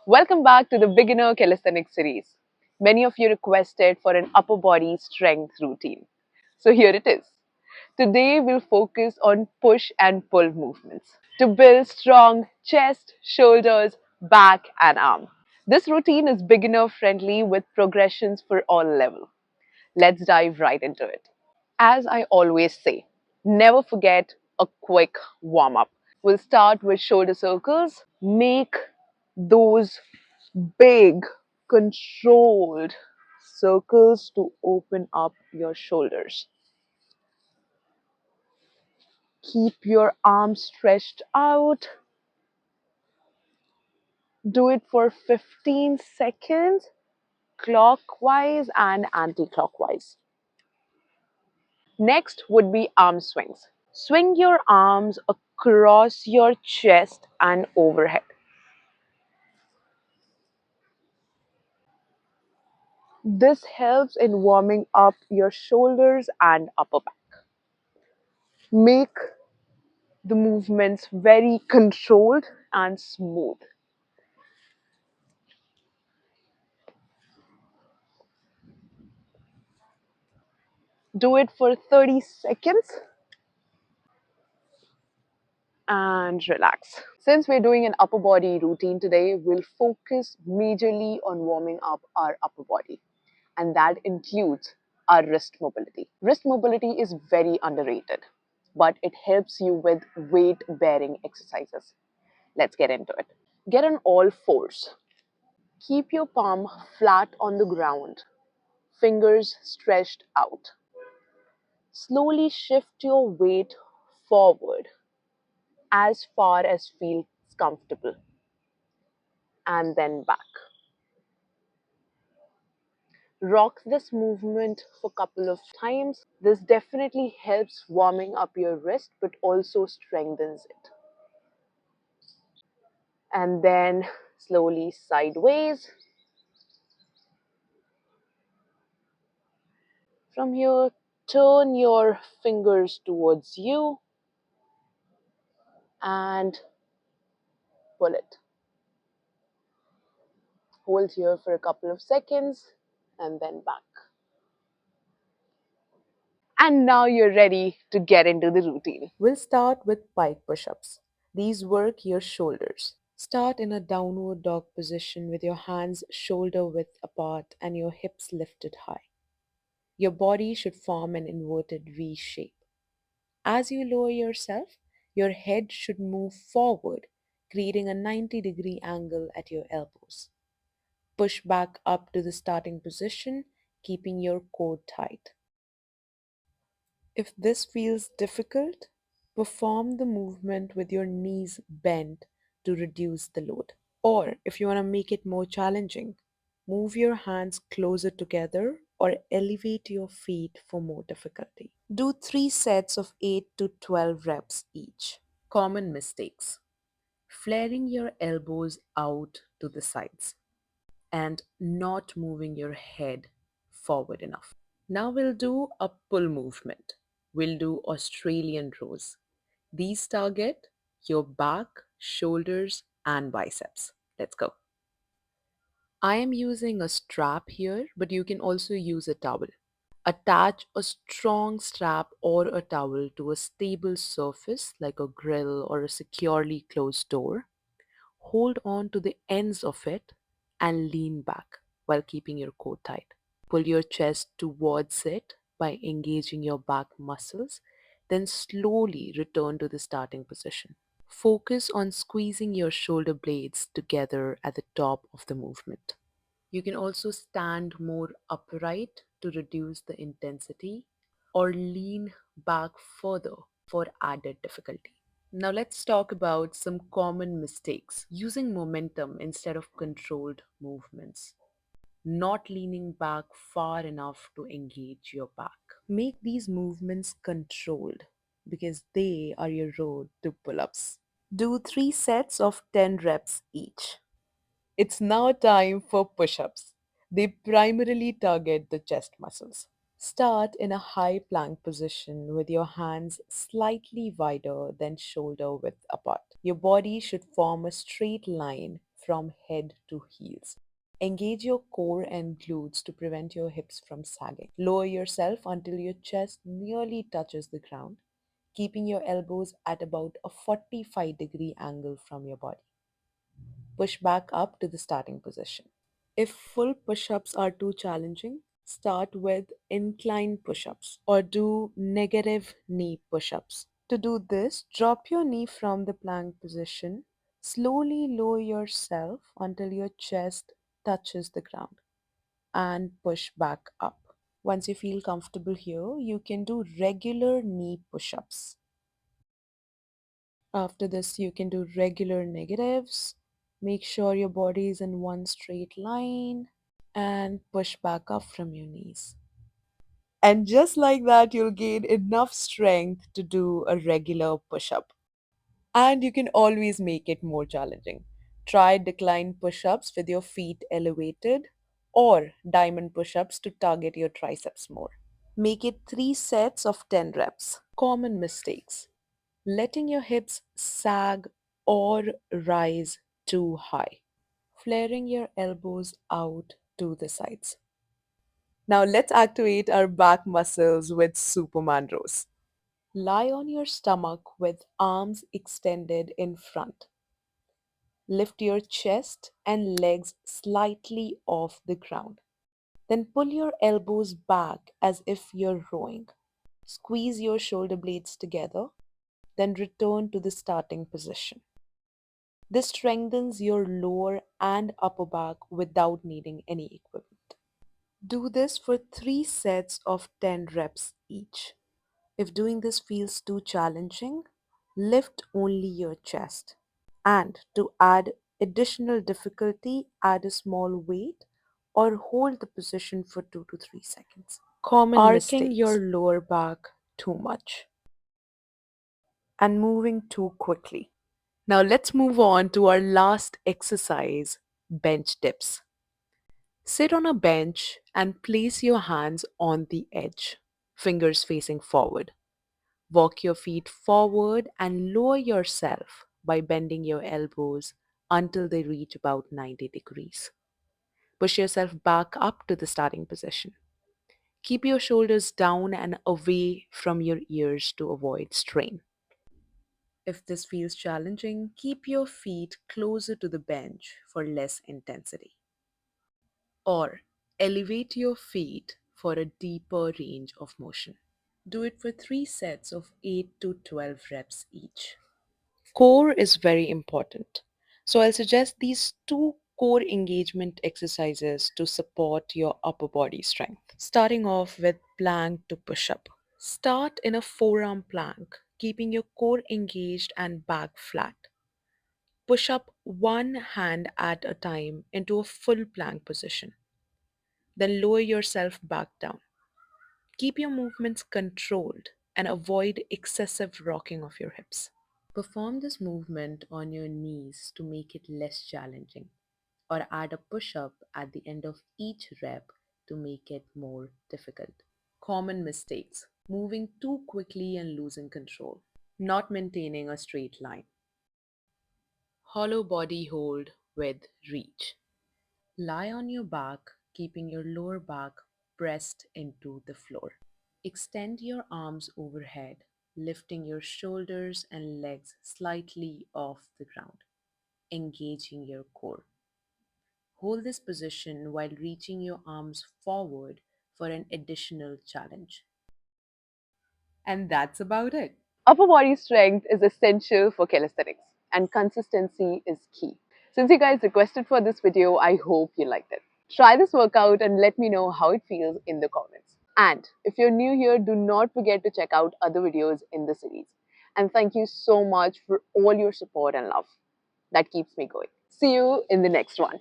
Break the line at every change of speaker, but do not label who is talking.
Welcome back to the Beginner Calisthenics series. Many of you requested for an upper body strength routine. So here it is. Today we'll focus on push and pull movements to build strong chest, shoulders, back and arm. This routine is beginner friendly with progressions for all levels. Let's dive right into it. As I always say, never forget a quick warm up. We'll start with shoulder circles. Make those big, controlled circles to open up your shoulders. Keep your arms stretched out. Do it for 15 seconds, clockwise and anti clockwise. Next would be arm swings. Swing your arms across your chest and overhead. This helps in warming up your shoulders and upper back. Make the movements very controlled and smooth. Do it for 30 seconds and relax. Since we're doing an upper body routine today, we'll focus majorly on warming up our upper body, and that includes our wrist mobility. Wrist mobility is very underrated, but it helps you with weight bearing exercises. Let's get into it. Get on all fours. Keep your palm flat on the ground, fingers stretched out. Slowly shift your weight forward as far as feels comfortable and then back. Rock this movement for a couple of times. This definitely helps warming up your wrist but also strengthens it. And then slowly sideways. From here, turn your fingers towards you and pull it. Hold here for a couple of seconds and then back. And now you're ready to get into the routine. We'll start with pike push ups. These work your shoulders. Start in a downward dog position with your hands shoulder width apart and your hips lifted high. Your body should form an inverted V shape. As you lower yourself, your head should move forward, creating a 90-degree angle at your elbows. Push back up to the starting position, keeping your core tight. If this feels difficult, perform the movement with your knees bent to reduce the load. Or if you want to make it more challenging, move your hands closer together or elevate your feet for more difficulty. Do 3 sets of 8 to 12 reps each. Common mistakes: flaring your elbows out to the sides and not moving your head forward enough. Now we'll do a pull movement. We'll do Australian rows. These target your back, shoulders, and biceps. Let's go. I am using a strap here, but you can also use a towel. Attach a strong strap or a towel to a stable surface like a grill or a securely closed door. Hold on to the ends of it and lean back while keeping your core tight. Pull your chest towards it by engaging your back muscles, then slowly return to the starting position. Focus on squeezing your shoulder blades together at the top of the movement. You can also stand more upright to reduce the intensity or lean back further for added difficulty. Now let's talk about some common mistakes. Using momentum instead of controlled movements. Not leaning back far enough to engage your back. Make these movements controlled because they are your road to pull ups. Do 3 sets of 10 reps each. It's now time for push ups. They primarily target the chest muscles. Start in a high plank position with your hands slightly wider than shoulder width apart. Your body should form a straight line from head to heels. Engage your core and glutes to prevent your hips from sagging. Lower yourself until your chest nearly touches the ground, keeping your elbows at about a 45-degree angle from your body. Push back up to the starting position. If full push ups are too challenging, start with incline push ups or do negative knee push ups. To do this, drop your knee from the plank position. Slowly lower yourself until your chest touches the ground and push back up. Once you feel comfortable here, you can do regular knee push ups. After this, you can do regular negatives. Make sure your body is in one straight line and push back up from your knees. And just like that, you'll gain enough strength to do a regular push up. And you can always make it more challenging. Try decline push ups with your feet elevated or diamond push ups to target your triceps more. Make it 3 sets of 10 reps. Common mistakes: letting your hips sag or rise too high, flaring your elbows out to the sides. Now let's activate our back muscles with Superman rows. Lie on your stomach with arms extended in front. Lift your chest and legs slightly off the ground. Then pull your elbows back as if you're rowing. Squeeze your shoulder blades together, then return to the starting position. This strengthens your lower and upper back without needing any equipment. Do this for 3 sets of 10 reps each. If doing this feels too challenging, lift only your chest. And to add additional difficulty, add a small weight or hold the position for 2 to 3 seconds. Common arcing mistakes: your lower back too much and moving too quickly. Now let's move on to our last exercise, bench dips. Sit on a bench and place your hands on the edge, fingers facing forward. Walk your feet forward and lower yourself by bending your elbows until they reach about 90 degrees. Push yourself back up to the starting position. Keep your shoulders down and away from your ears to avoid strain. If this feels challenging, keep your feet closer to the bench for less intensity. Or elevate your feet for a deeper range of motion. Do it for 3 sets of 8 to 12 reps each. Core is very important. So I'll suggest these two core engagement exercises to support your upper body strength. Starting off with plank to push up. Start in a forearm plank, keeping your core engaged and back flat. Push up one hand at a time into a full plank position. Then lower yourself back down. Keep your movements controlled and avoid excessive rocking of your hips. Perform this movement on your knees to make it less challenging, or add a push up at the end of each rep to make it more difficult. Common mistakes: moving too quickly and losing control, not maintaining a straight line, hollow body hold with reach. Lie on your back, keeping your lower back pressed into the floor. Extend your arms overhead, lifting your shoulders and legs slightly off the ground, engaging your core. Hold this position while reaching your arms forward for an additional challenge. And that's about it. Upper body strength is essential for calisthenics, and consistency is key. Since you guys requested for this video, I hope you liked it. Try this workout and let me know how it feels in the comments. And if you're new here, do not forget to check out other videos in the series. And thank you so much for all your support and love. That keeps me going. See you in the next one.